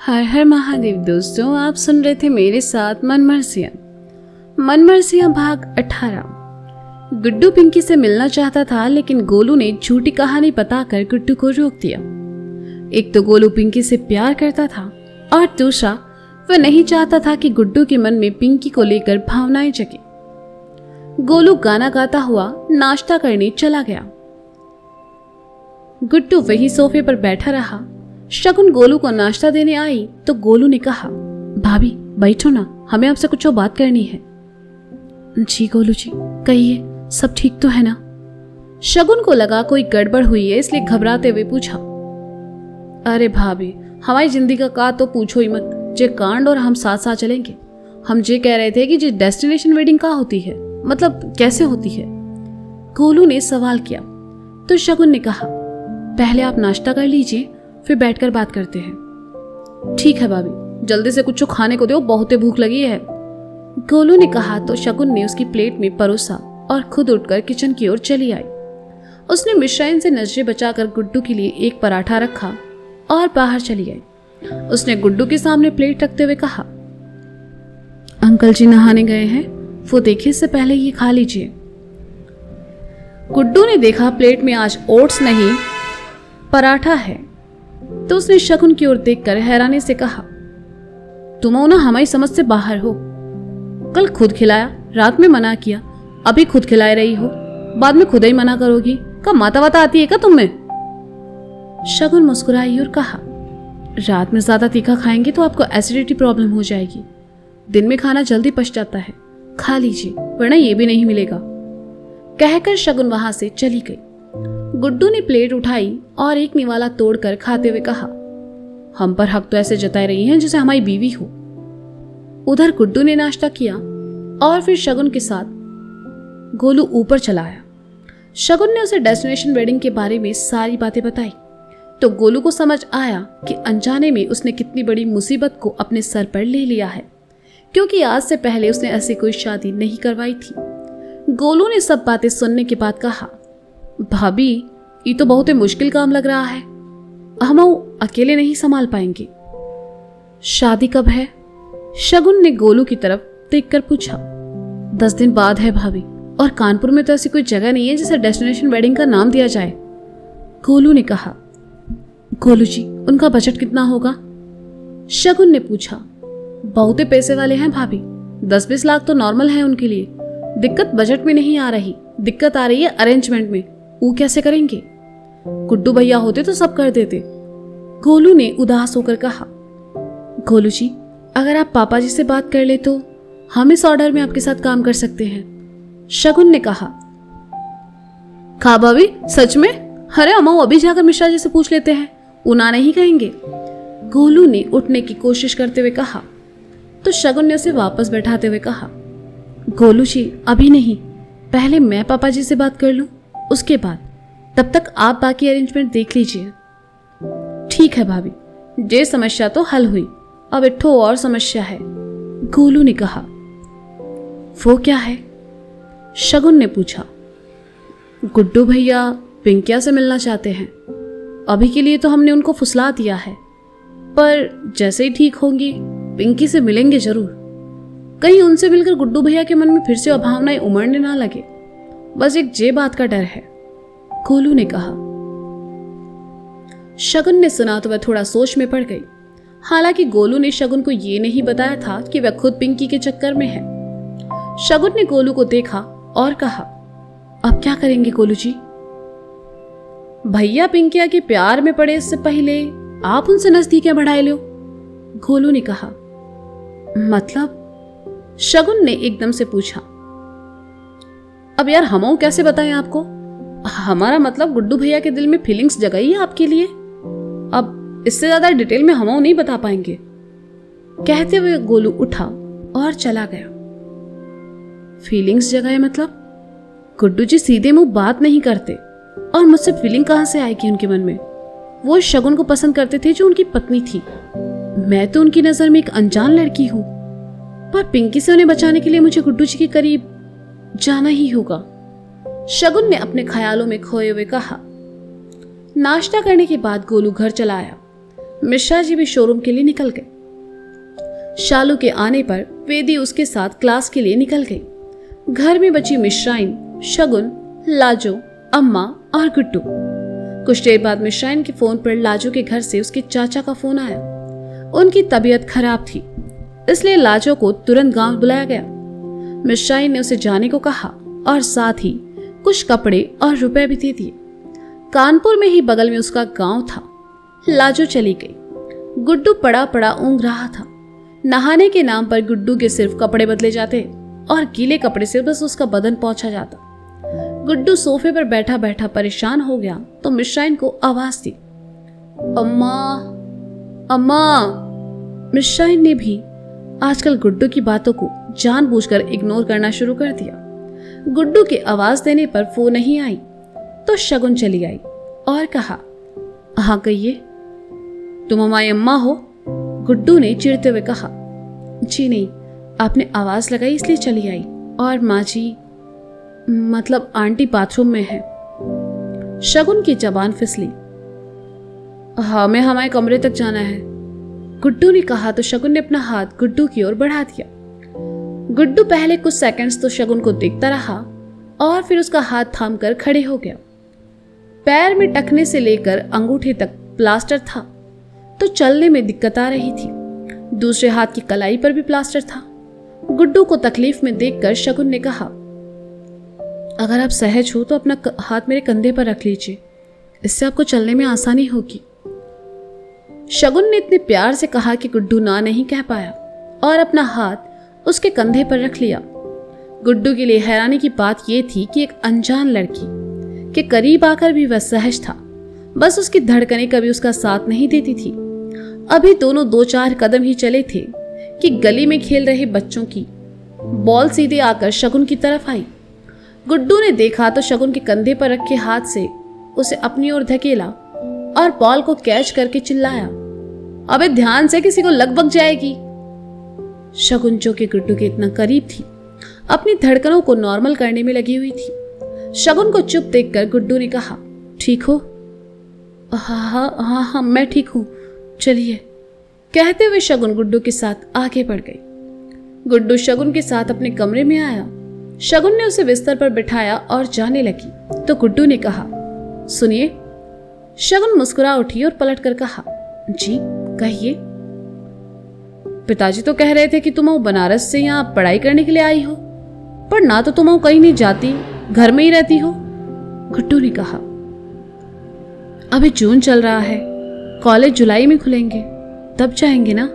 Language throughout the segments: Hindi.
हर हर महादेव दोस्तों, आप सुन रहे थे मेरे साथ मनमर्सियां भाग 18। गुड्डू पिंकी से मिलना चाहता था, लेकिन गोलू ने झूठी कहानी बताकर गुड्डू को रोक दिया। एक तो गोलू पिंकी से प्यार करता था और दूसरा वह नहीं चाहता था कि गुड्डू के मन में पिंकी को लेकर भावनाएं जगे। गोलू गाना गाता हुआ नाश्ता करने चला गया। गुड्डू वही सोफे पर बैठा रहा। शगुन गोलू को नाश्ता देने आई तो गोलू ने कहा, भाभी बैठो ना, हमें आपसे कुछ बात करनी है। जी गोलू जी, कहिए, सब ठीक तो है ना? शगुन को लगा कोई गड़बड़ हुई है, इसलिए घबराते हुए पूछा। अरे भाभी, हमारी जिंदगी का तो पूछो ही मत। जे कांड और हम साथ साथ चलेंगे। हम जे कह रहे थे कि जे डेस्टिनेशन वेडिंग कहाँ होती है, मतलब कैसे होती है? गोलू ने सवाल किया तो शगुन ने कहा, पहले आप नाश्ता कर लीजिए, फिर बैठकर बात करते हैं। ठीक है भाभी, जल्दी से कुछ खाने को दो, बहुत भूख लगी है। गोलू ने कहा तो शगुन ने उसकी प्लेट में परोसा और खुद उठकर किचन की ओर चली आई। उसने मिश्राइन से नजरें बचाकर गुड्डू के लिए एक पराठा रखा और बाहर चली आई। उसने गुड्डू के सामने प्लेट रखते हुए कहा, अंकल जी नहाने गए हैं, वो देखिए, इससे पहले ये खा लीजिए। गुड्डू ने देखा प्लेट में आज ओट्स नहीं पराठा है तो उसने शगुन की ओर देखकर हैरानी से कहा, तुम ना हमारी समझ से बाहर हो। कल खुद खिलाया, रात में मना किया, अभी खुद खिला रही हो, बाद में खुद ही मना करोगी। कब माता वाता आती है क्या तुम में? शगुन मुस्कुराई और कहा, रात में ज्यादा तीखा खाएंगे तो आपको एसिडिटी प्रॉब्लम हो जाएगी। दिन में खाना जल्दी पच जाता है, खा लीजिए, वरना ये भी नहीं मिलेगा। कहकर शगुन वहां से चली गई। गुड्डू ने प्लेट उठाई और एक निवाला तोड़कर खाते हुए कहा, हम पर हक तो ऐसे जताए रही हैं जैसे हमारी बीवी हो। उधर गुड्डू ने नाश्ता किया और फिर शगुन के साथ गोलू ऊपर चला आया। शगुन ने उसे डेस्टिनेशन वेडिंग के बारे में सारी बातें बताई तो गोलू को समझ आया कि अनजाने में उसने कितनी बड़ी मुसीबत को अपने सर पर ले लिया है, क्योंकि आज से पहले उसने ऐसी कोई शादी नहीं करवाई थी। गोलू ने सब बातें सुनने के बाद कहा, भाभी ये तो बहुत ही मुश्किल काम लग रहा है, हम अकेले नहीं संभाल पाएंगे। शादी कब है? शगुन ने गोलू की तरफ देखकर पूछा। 10 दिन बाद है भाभी, और कानपुर में तो ऐसी कोई जगह नहीं है जिसे डेस्टिनेशन वेडिंग का नाम दिया जाए। गोलू ने कहा। गोलू जी, उनका बजट कितना होगा? शगुन ने पूछा। बहुत ही पैसे वाले हैं भाभी, 10-20 लाख तो नॉर्मल है उनके लिए। दिक्कत बजट में नहीं आ रही, दिक्कत आ रही है अरेंजमेंट में। वो कैसे करेंगे? गुड्डू भैया होते तो सब कर देते। गोलू ने उदास होकर कहा। गोलू जी, अगर आप पापा जी से बात कर ले तो हम इस ऑर्डर में आपके साथ काम कर सकते हैं। शगुन ने कहा। खा भाभी, सच में? अरे अम्मा, अभी जाकर मिश्रा जी से पूछ लेते हैं, उना नहीं कहेंगे। गोलू ने उठने की कोशिश करते हुए कहा तो शगुन ने उसे वापस बैठाते हुए कहा, गोलू जी अभी नहीं, पहले मैं पापा जी से बात कर लूं, उसके बाद। तब तक आप बाकी अरेंजमेंट देख लीजिए। ठीक है भाभी, ये समस्या तो हल हुई, अब एक ठो और समस्या है। गोलू ने कहा। वो क्या है? शगुन ने पूछा। गुड्डू भैया पिंकिया से मिलना चाहते हैं। अभी के लिए तो हमने उनको फुसला दिया है, पर जैसे ही ठीक होंगी पिंकी से मिलेंगे जरूर। कहीं उनसे मिलकर गुड्डू भैया के मन में फिर से अभावनाएं उमड़ने ना लगे, बस एक जे बात का डर है। गोलू ने कहा। शगुन ने सुना तो वह थोड़ा सोच में पड़ गई। हालांकि गोलू ने शगुन को यह नहीं बताया था कि वह खुद पिंकी के चक्कर में है। शगुन ने गोलू को देखा और कहा, अब क्या करेंगे गोलू जी? भैया पिंकिया के प्यार में पड़े इससे पहले आप उनसे नजदीकियां बढ़ाए लो। गोलू ने कहा। मतलब? शगुन ने एकदम से पूछा। अब यार हम कैसे बताएं आपको? हमारा मतलब गुड्डू भैया के दिल में फीलिंग्स जगाई है आपके लिए। अब इससे ज्यादा डिटेल में हम नहीं बता पाएंगे। कहते हुए गोलू उठा और चला गया। फीलिंग्स जगाए मतलब? गुड्डू जी सीधे मुंह बात नहीं करते, और मुझसे फीलिंग कहां से आएगी उनके मन में? वो शगुन को पसंद करते थे जो उनकी पत्नी थी। मैं तो उनकी नजर में एक अनजान लड़की हूं, पर पिंकी से उन्हें बचाने के लिए मुझे गुड्डू जी के करीब जाना ही होगा। शगुन ने अपने ख्यालों में खोए हुए कहा। नाश्ता करने के बाद गोलू घर चला आया। मिश्रा जी भी शोरूम के लिए निकल गए। शालू के आने पर वेदी उसके साथ क्लास के लिए निकल गई। घर में बची मिश्राइन, शगुन, लाजो, अम्मा और गुड्डू। कुछ देर बाद मिश्राइन के फोन पर लाजो के घर से उसके चाचा का फोन आया। उनकी तबीयत खराब थी, इसलिए लाजो को तुरंत गांव बुलाया गया। मिश्राइन ने उसे जाने को कहा और साथ ही कुछ कपड़े और रुपए भी दे दिए। कानपुर में ही बगल में उसका गांव था। लाजो चली गई। गुड्डू पड़ा पड़ा ऊँघ रहा था। नहाने के नाम पर गुड्डू के सिर्फ कपड़े बदले जाते और गीले कपड़े से बस उसका बदन पोंछा जाता। गुड्डू सोफे पर बैठा बैठा परेशान हो गया तो मिश्राइन को आवाज दी, अम्मा अम्मा। मिश्राइन ने भी आजकल गुड्डू की बातों को जानबूझकर इग्नोर करना शुरू कर दिया। गुड्डू की आवाज देने पर फोन नहीं आई तो शगुन चली आई और कहा, हाँ कहिए, तुम हमारी अम्मा हो? गुड्डू ने चिढ़ते हुए कहा, जी नहीं, आपने आवाज लगाई इसलिए चली आई। और माँ जी, मतलब आंटी बाथरूम में है। शगुन की जबान फिसली। हमें हमारे कमरे तक जाना है, गुड्डू ने कहा तो शगुन ने अपना हाथ गुड्डू की ओर बढ़ा दिया। गुड्डू पहले कुछ सेकंड्स तो शगुन को देखता रहा और फिर उसका हाथ थामकर खड़े हो गया। पैर में टखने से लेकर अंगूठे तक प्लास्टर था तो चलने में दिक्कत आ रही थी। दूसरे हाथ की कलाई पर भी प्लास्टर था। गुड्डू को तकलीफ में देखकर शगुन ने कहा, अगर आप सहज हो तो अपना हाथ मेरे कंधे पर रख लीजिए, इससे आपको चलने में आसानी होगी। शगुन ने इतने प्यार से कहा कि गुड्डू ना नहीं कह पाया और अपना हाथ उसके कंधे पर रख लिया। गुड्डू के लिए हैरानी की बात यह थी कि एक अनजान लड़की के करीब आकर भी वह सहज था, बस उसकी धड़कनें कभी उसका साथ नहीं देती थी। अभी दोनों 2-4 कदम ही चले थे कि गली में खेल रहे बच्चों की बॉल सीधे आकर शगुन की तरफ आई। गुड्डू ने देखा तो शगुन के कंधे पर रखे हाथ से उसे अपनी ओर धकेला और बॉल को कैच करके चिल्लाया, अबे ध्यान से, किसी को लग जाएगी। शगुन जो कि गुड्डू के इतना करीब थी, अपनी धड़कनों को नॉर्मल करने में लगी हुई थी। शगुन को चुप देखकर गुड्डू ने कहा, ठीक हो? हाँ, मैं ठीक हूँ, चलिए। कहते हुए शगुन गुड्डू के साथ आगे बढ़ गई। गुड्डू शगुन के साथ अपने कमरे में आया। शगुन ने उसे बिस्तर पर बिठाया और जाने लगी तो गुड्डू ने कहा, सुनिए। शगुन मुस्कुरा उठी और पलट कर कहा, जी कहिए। पिताजी तो कह रहे थे कि तुम बनारस से यहाँ पढ़ाई करने के लिए आई हो, पर ना तो तुम कहीं नहीं जाती, घर में ही रहती हो। गुड्डू ने कहा, अभी जून चल रहा है, कॉलेज जुलाई में खुलेंगे, तब जाएंगे ना।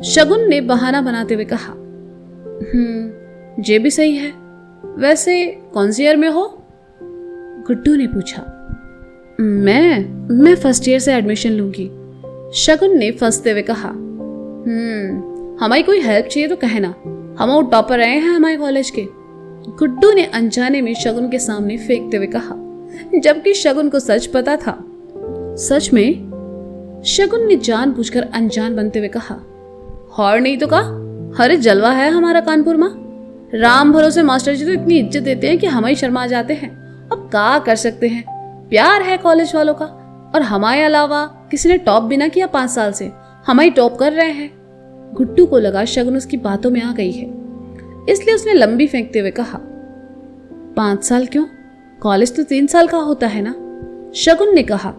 शगुन ने बहाना बनाते हुए कहा, ये भी सही है। वैसे कौन सी ईयर में हो? गुड्डू ने पूछा। मैं फर्स्ट ईयर से एडमिशन लूंगी। शगुन ने फंसते हुए कहा, हमारी कोई हेल्प चाहिए तो कहना, हम टॉपर रहे हैं हमारे कॉलेज के। गुड्डू ने अनजाने में शगुन के सामने फेंकते हुए कहा, जबकि शगुन को सच पता था। सच में? शगुन ने जानबूझकर अनजान बनते हुए कहा, और नहीं तो का, हरे जलवा है हमारा कानपुर में। राम भरोसे मास्टर जी तो इतनी इज्जत देते हैं कि हम ही शर्मा जाते हैं। अब क्या कर सकते हैं, प्यार है कॉलेज वालों का, और हमारे अलावा किसी ने टॉप भी ना किया 5 साल से, हम ही टॉप कर रहे हैं। गुड्डू को लगा शगुन उसकी बातों में आ गई है, इसलिए उसने लंबी फेंकते हुए कहा, 5 साल क्यों, कॉलेज तो 3 साल का होता है ना। शगुन ने कहा,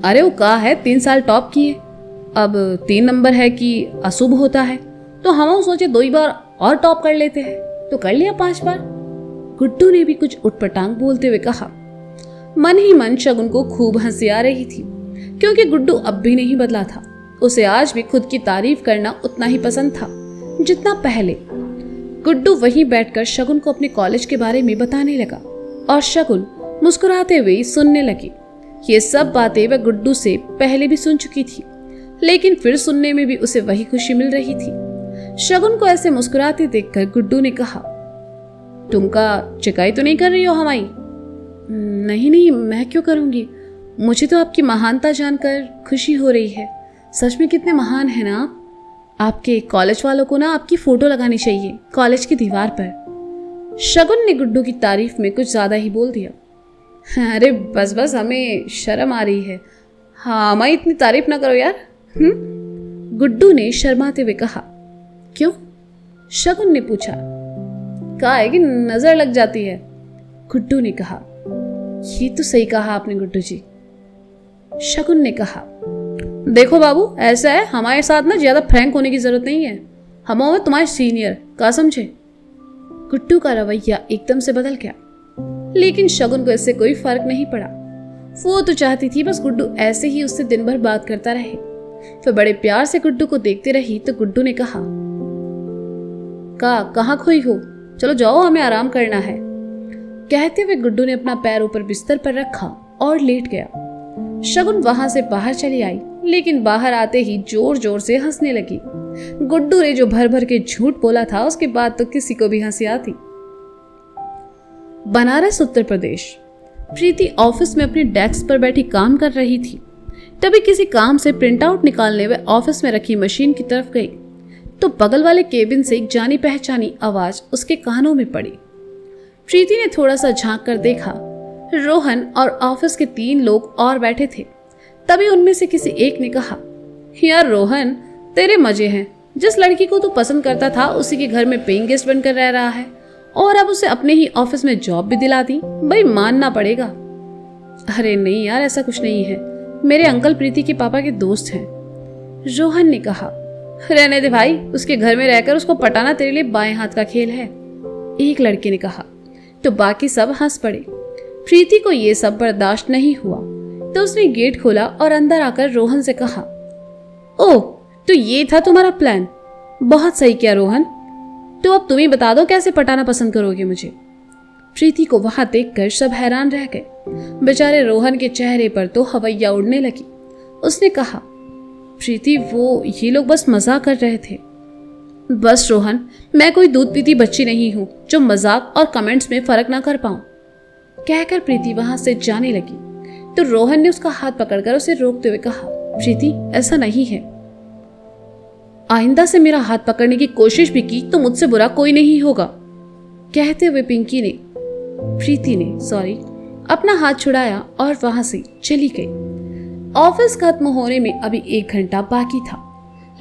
अरे वो कहा है 3 साल टॉप किए, अब 3 नंबर है कि अशुभ होता है, तो हम सोचे 2 बार और टॉप कर लेते हैं, तो कर लिया 5 बार। गुड्डू ने भी कुछ उटपटांग बोलते हुए कहा। मन ही मन शगुन को खूब हंसी आ रही थी, क्योंकि गुड्डू अब भी नहीं बदला था। उसे आज भी खुद की तारीफ करना उतना ही पसंद था जितना पहले। गुड्डू वहीं बैठकर शगुन को अपने कॉलेज के बारे में बताने लगा और शगुन मुस्कुराते हुए सुनने लगी। ये सब बातें वह गुड्डू से पहले भी सुन चुकी थी, लेकिन फिर सुनने में भी उसे वही खुशी मिल रही थी। शगुन को ऐसे मुस्कुराते देखकर गुड्डू ने कहा, तुम का चिकाई तो नहीं कर रही हो हमारी? नहीं, मैं क्यों करूंगी, मुझे तो आपकी महानता जानकर खुशी हो रही है। सच में कितने महान है ना आप। आपके कॉलेज वालों को ना आपकी फोटो लगानी चाहिए कॉलेज की दीवार पर। शगुन ने गुड्डू की तारीफ में कुछ ज्यादा ही बोल दिया। अरे बस, हमें शर्म आ रही है, हाँ मैं इतनी तारीफ ना करो यार। गुड्डू ने शर्माते हुए कहा। क्यों? शगुन ने पूछा। कहा है कि नजर लग जाती है। गुड्डू ने कहा। ये तो सही कहा आपने गुड्डू जी। शगुन ने कहा। देखो बाबू, ऐसा है, हमारे साथ ना ज्यादा फ्रैंक होने की जरूरत नहीं है। हम हो तुम्हारे सीनियर, का समझे? गुड्डू का रवैया एकदम से बदल गया, लेकिन शगुन को इससे कोई फर्क नहीं पड़ा। वो तो चाहती थी बस गुड्डू ऐसे ही उससे दिन भर बात करता रहे। फिर बड़े प्यार से गुड्डू को देखते रही तो गुड्डू ने कहा, कहाँ खोई हो? चलो जाओ, हमें आराम करना है। कहते हुए गुड्डू ने अपना पैर ऊपर बिस्तर पर रखा और लेट गया। शगुन वहां से बाहर चली आई, लेकिन बाहर आते ही जोर जोर से हंसने लगी। गुड्डू ने जो भर भर के झूठ बोला था उसके बाद तो किसी को भी हंसी आती। बनारस, उत्तर प्रदेश। प्रीति ऑफिस में अपनी डेस्क पर बैठी काम कर रही थी। तभी किसी काम से प्रिंट आउट निकालने वे ऑफिस में रखी मशीन की तरफ गई तो बगल वाले केबिन से एक जानी पहचानी आवाज उसके कानों में पड़ी। प्रीति ने थोड़ा सा झांक कर देखा। रोहन और ऑफिस के 3 लोग और बैठे थे। तभी उनमें से किसी एक ने कहा, यार रोहन, तेरे मजे हैं। जिस लड़की को तू पसंद करता था उसी के घर में पेइंग गेस्ट बनकर रह रहा है और अब उसे अपने ही ऑफिस में जॉब भी दिला दी। भाई मानना पड़ेगा। अरे नहीं यार, ऐसा कुछ नहीं है। मेरे अंकल प्रीति के पापा के दोस्त हैं। रोहन ने कहा। रहने दे भाई, उसके घर में रहकर उसको पटाना तेरे लिए बाएं हाथ का खेल है, एक लड़के ने कहा। तो बाकी सब हंस पड़े। प्रीति को यह सब बर्दाश्त नहीं हुआ तो उसने गेट खोला और अंदर आकर रोहन से कहा, ओह, तो ये था तुम्हारा प्लान। बहुत सही किया रोहन। तो अब तुम ही बता दो कैसे पटाना पसंद करोगे मुझे। प्रीति को वहां देखकर सब हैरान रह गए। बेचारे रोहन के चेहरे पर तो हवैया उड़ने लगी। उसने कहा, प्रीति, वो ये लोग बस मजाक कर रहे थे। बस रोहन, मैं कोई दूध पीती बच्ची नहीं हूं जो मजाक और कमेंट्स में फर्क ना कर पाऊं। कहकर प्रीति वहां से जाने लगी तो रोहन ने उसका हाथ पकड़कर उसे रोकते हुए कहा, प्रीति, ऐसा नहीं है। आइंदा से मेरा हाथ पकड़ने की कोशिश भी की तो मुझसे बुरा कोई नहीं होगा। कहते हुए प्रीति ने अपना हाथ छुड़ाया और वहां से चली गई। ऑफिस खत्म होने में अभी 1 घंटा बाकी था,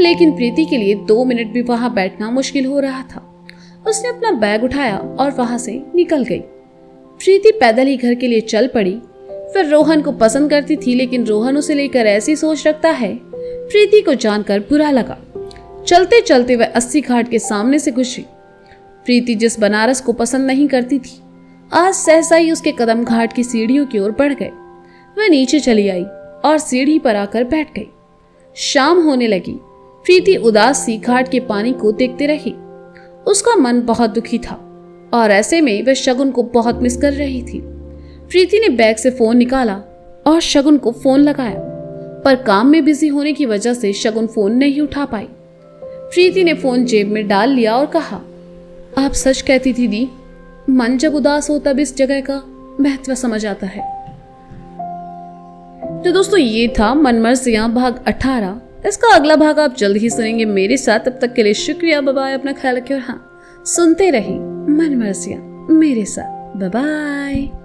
लेकिन प्रीति के लिए 2 मिनट भी वहां बैठना मुश्किल हो रहा था। उसने अपना बैग उठाया और वहां से निकल गई। प्रीति पैदल ही घर के लिए चल पड़ी। फिर रोहन को पसंद करती थी, लेकिन रोहन उसे लेकर ऐसी सोच रखता है, प्रीति को जानकर बुरा लगा। चलते चलते वह 80 घाट के सामने से गुजरी। प्रीति जिस बनारस को पसंद नहीं करती थी, आज सहसा ही उसके कदम घाट की सीढ़ियों की ओर बढ़ गए। वह नीचे चली आई और सीढ़ी पर आकर बैठ गई। शाम होने लगी। प्रीति उदास सी घाट के पानी को देखते रही। उसका मन बहुत दुखी था और ऐसे में वह शगुन को बहुत मिस कर रही थी। प्रीति ने बैग से फोन निकाला और शगुन को फोन लगाया, पर काम में बिजी होने की वजह से शगुन फोन नहीं उठा पाई। प्रीति ने फोन जेब में डाल लिया और कहा, आप सच कहती थी दी, मन जब उदास हो तब इस जगह का महत्व समझ आता है। तो दोस्तों, ये था मनमर्जियां भाग 18। इसका अगला भाग आप जल्द ही सुनेंगे मेरे साथ। तब तक के लिए शुक्रिया, बाय बाय, अपना ख्याल रखिए और हाँ, सुनते रहिए मनमर्जियां मेरे साथ। Bye bye.